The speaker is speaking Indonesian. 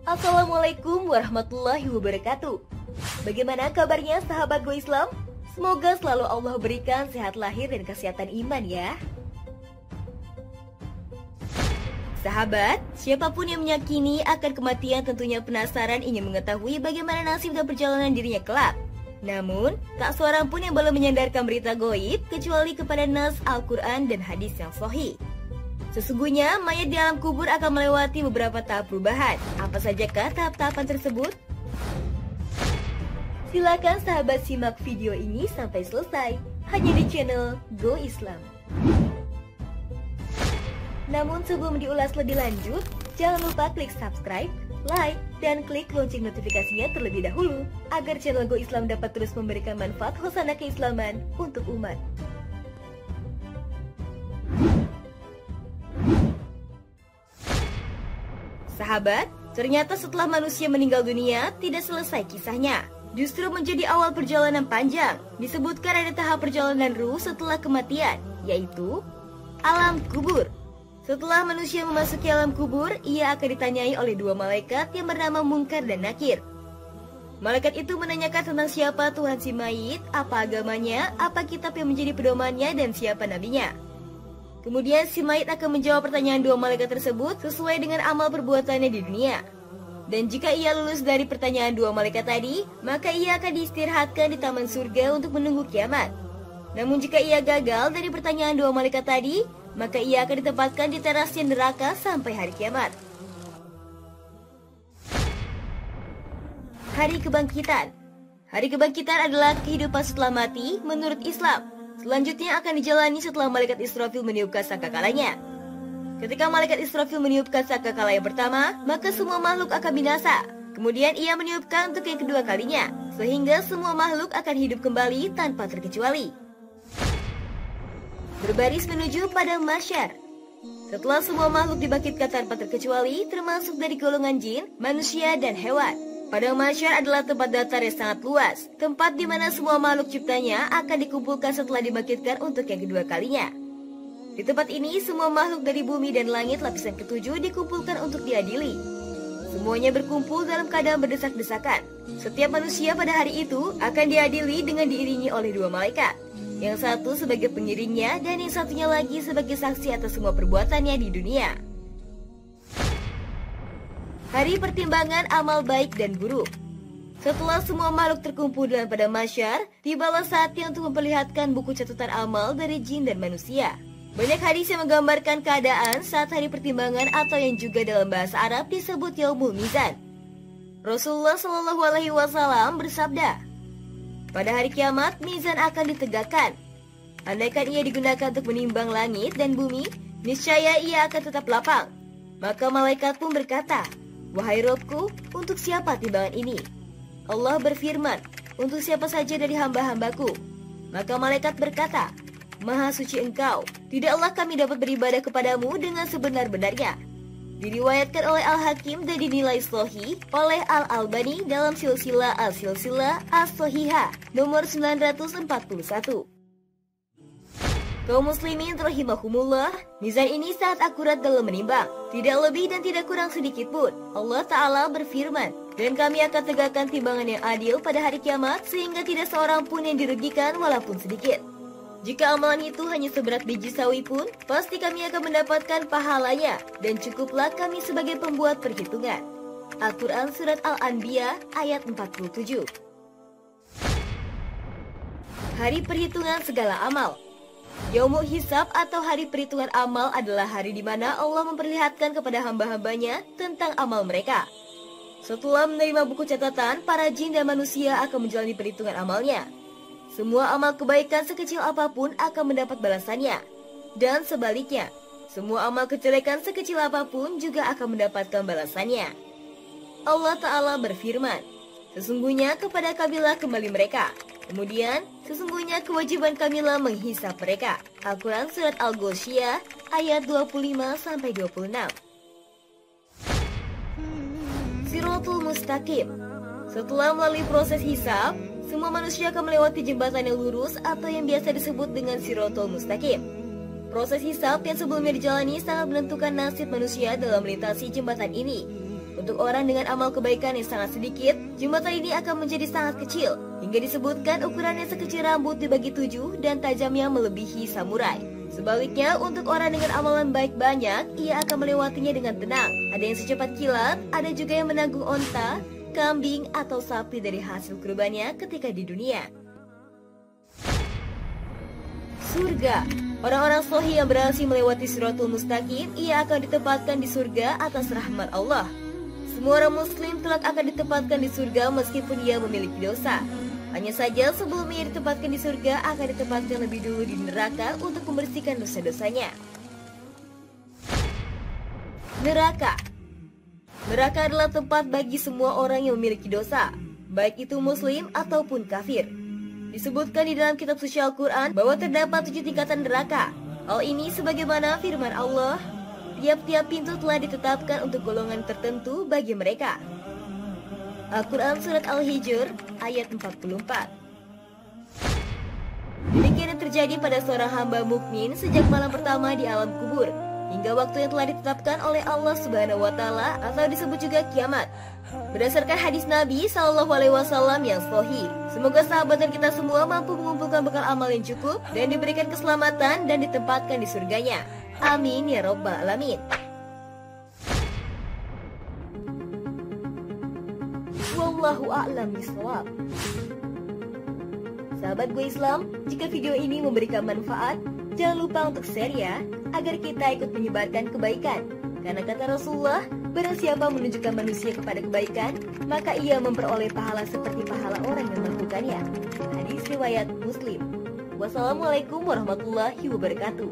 Assalamualaikum warahmatullahi wabarakatuh. Bagaimana kabarnya sahabat Go Islam? Semoga selalu Allah berikan sehat lahir dan kesehatan iman ya. Sahabat, siapapun yang meyakini akan kematian tentunya penasaran ingin mengetahui bagaimana nasib dan perjalanan dirinya kelak. Namun, tak seorang pun yang boleh menyandarkan berita goib kecuali kepada nas Al-Quran dan hadis yang sahih. Sesungguhnya, mayat di alam kubur akan melewati beberapa tahap perubahan. Apa sajakah tahap-tahapan tersebut? Silakan sahabat simak video ini sampai selesai, hanya di channel Go Islam. Namun sebelum diulas lebih lanjut, jangan lupa klik subscribe, like, dan klik lonceng notifikasinya terlebih dahulu, agar channel Go Islam dapat terus memberikan manfaat hosana keislaman untuk umat. Sahabat, ternyata setelah manusia meninggal dunia, tidak selesai kisahnya. Justru menjadi awal perjalanan panjang. Disebutkan ada tahap perjalanan ruh setelah kematian, yaitu alam kubur. Setelah manusia memasuki alam kubur, ia akan ditanyai oleh dua malaikat yang bernama Munkar dan Nakir. Malaikat itu menanyakan tentang siapa Tuhan si mayit, apa agamanya, apa kitab yang menjadi pedomannya, dan siapa nabinya. Kemudian si mayit akan menjawab pertanyaan dua malaikat tersebut sesuai dengan amal perbuatannya di dunia. Dan jika ia lulus dari pertanyaan dua malaikat tadi, maka ia akan diistirahatkan di taman surga untuk menunggu kiamat. Namun jika ia gagal dari pertanyaan dua malaikat tadi, maka ia akan ditempatkan di terasnya neraka sampai hari kiamat. Hari Kebangkitan. Hari Kebangkitan adalah kehidupan setelah mati menurut Islam. Selanjutnya akan dijalani setelah malaikat Israfil meniupkan sangkakalanya. Ketika malaikat Israfil meniupkan sangkakala yang pertama, maka semua makhluk akan binasa. Kemudian ia meniupkan untuk yang kedua kalinya, sehingga semua makhluk akan hidup kembali tanpa terkecuali. Berbaris menuju padang mahsyar. Setelah semua makhluk dibangkitkan tanpa terkecuali, termasuk dari golongan jin, manusia, dan hewan. Padang mahsyar adalah tempat datar yang sangat luas, tempat di mana semua makhluk ciptanya akan dikumpulkan setelah dibangkitkan untuk yang kedua kalinya. Di tempat ini, semua makhluk dari bumi dan langit lapisan ketujuh dikumpulkan untuk diadili. Semuanya berkumpul dalam keadaan berdesak-desakan. Setiap manusia pada hari itu akan diadili dengan diiringi oleh dua malaikat. Yang satu sebagai pengiringnya dan yang satunya lagi sebagai saksi atas semua perbuatannya di dunia. Hari pertimbangan amal baik dan buruk. Setelah semua makhluk terkumpul dalam padang mahsyar, tibalah saatnya untuk memperlihatkan buku catatan amal dari jin dan manusia. Banyak hadis yang menggambarkan keadaan saat hari pertimbangan atau yang juga dalam bahasa Arab disebut Yaumul Mizan. Rasulullah Shallallahu Alaihi Wasallam bersabda, pada hari kiamat mizan akan ditegakkan. Andaikan ia digunakan untuk menimbang langit dan bumi, niscaya ia akan tetap lapang. Maka malaikat pun berkata, wahai Robku, untuk siapa timbangan ini? Allah berfirman, untuk siapa saja dari hamba-hambaku. Maka malaikat berkata, Maha suci engkau, tidaklah kami dapat beribadah kepadamu dengan sebenar-benarnya. Diriwayatkan oleh Al-Hakim dan dinilai sahih oleh Al-Albani dalam silsilah Al-Silsilah As-Sahihah nomor 941. Kaum muslimin rahimahumullah, mizan ini sangat akurat dalam menimbang, tidak lebih dan tidak kurang sedikit pun. Allah Ta'ala berfirman, dan kami akan tegakkan timbangan yang adil pada hari kiamat sehingga tidak seorang pun yang dirugikan walaupun sedikit. Jika amalan itu hanya seberat biji sawi pun, pasti kami akan mendapatkan pahalanya, dan cukuplah kami sebagai pembuat perhitungan. Al-Quran Surat Al-Anbiya ayat 47. Hari perhitungan segala amal. Yaumul Hisab atau hari perhitungan amal adalah hari di mana Allah memperlihatkan kepada hamba-hambanya tentang amal mereka. Setelah menerima buku catatan, para jin dan manusia akan menjalani perhitungan amalnya. Semua amal kebaikan sekecil apapun akan mendapat balasannya. Dan sebaliknya, semua amal kejelekan sekecil apapun juga akan mendapatkan balasannya. Allah Ta'ala berfirman, sesungguhnya kepada kamilah kembali mereka. Kemudian, sesungguhnya kewajiban kamilah menghisap mereka. Al-Quran Surat Al-Ghoshiyah ayat 25-26. Siratul Mustaqim. Setelah melalui proses hisab, semua manusia akan melewati jembatan yang lurus atau yang biasa disebut dengan Siratul Mustaqim. Proses hisab yang sebelumnya dijalani sangat menentukan nasib manusia dalam melintasi jembatan ini. Untuk orang dengan amal kebaikan yang sangat sedikit, jembatan ini akan menjadi sangat kecil, hingga disebutkan ukurannya sekecil rambut dibagi 7 dan tajamnya melebihi samurai. Sebaliknya, untuk orang dengan amalan baik banyak, ia akan melewatinya dengan tenang. Ada yang secepat kilat, ada juga yang menanggung onta, kambing, atau sapi dari hasil kurbannya ketika di dunia. Surga. Orang-orang shalih yang berhasil melewati Shiratul Mustaqim, ia akan ditempatkan di surga atas rahmat Allah. Semua orang muslim kelak akan ditempatkan di surga meskipun ia memiliki dosa. Hanya saja sebelum ia ditempatkan di surga akan ditempatkan lebih dulu di neraka untuk membersihkan dosa-dosanya. Neraka. Neraka adalah tempat bagi semua orang yang memiliki dosa, baik itu muslim ataupun kafir. Disebutkan di dalam kitab suci Al-Quran bahwa terdapat 7 tingkatan neraka. Hal ini sebagaimana firman Allah, tiap-tiap pintu telah ditetapkan untuk golongan tertentu bagi mereka. Al-Quran Surat Al-Hijr ayat 44. Demikian yang terjadi pada seorang hamba mukmin sejak malam pertama di alam kubur, hingga waktu yang telah ditetapkan oleh Allah Subhanahu wa Ta'ala, atau disebut juga kiamat. Berdasarkan hadis Nabi SAW yang sahih, semoga sahabat dan kita semua mampu mengumpulkan bekal amal yang cukup dan diberikan keselamatan dan ditempatkan di surganya. Amin ya Rabbal Alamin. Wallahu a'lam bishawab. Sahabat gue Islam, jika video ini memberikan manfaat, jangan lupa untuk share ya, agar kita ikut menyebarkan kebaikan. Karena kata Rasulullah, barang siapa menunjukkan manusia kepada kebaikan, maka ia memperoleh pahala seperti pahala orang yang melakukannya. Hadis riwayat Muslim. Wassalamualaikum warahmatullahi wabarakatuh.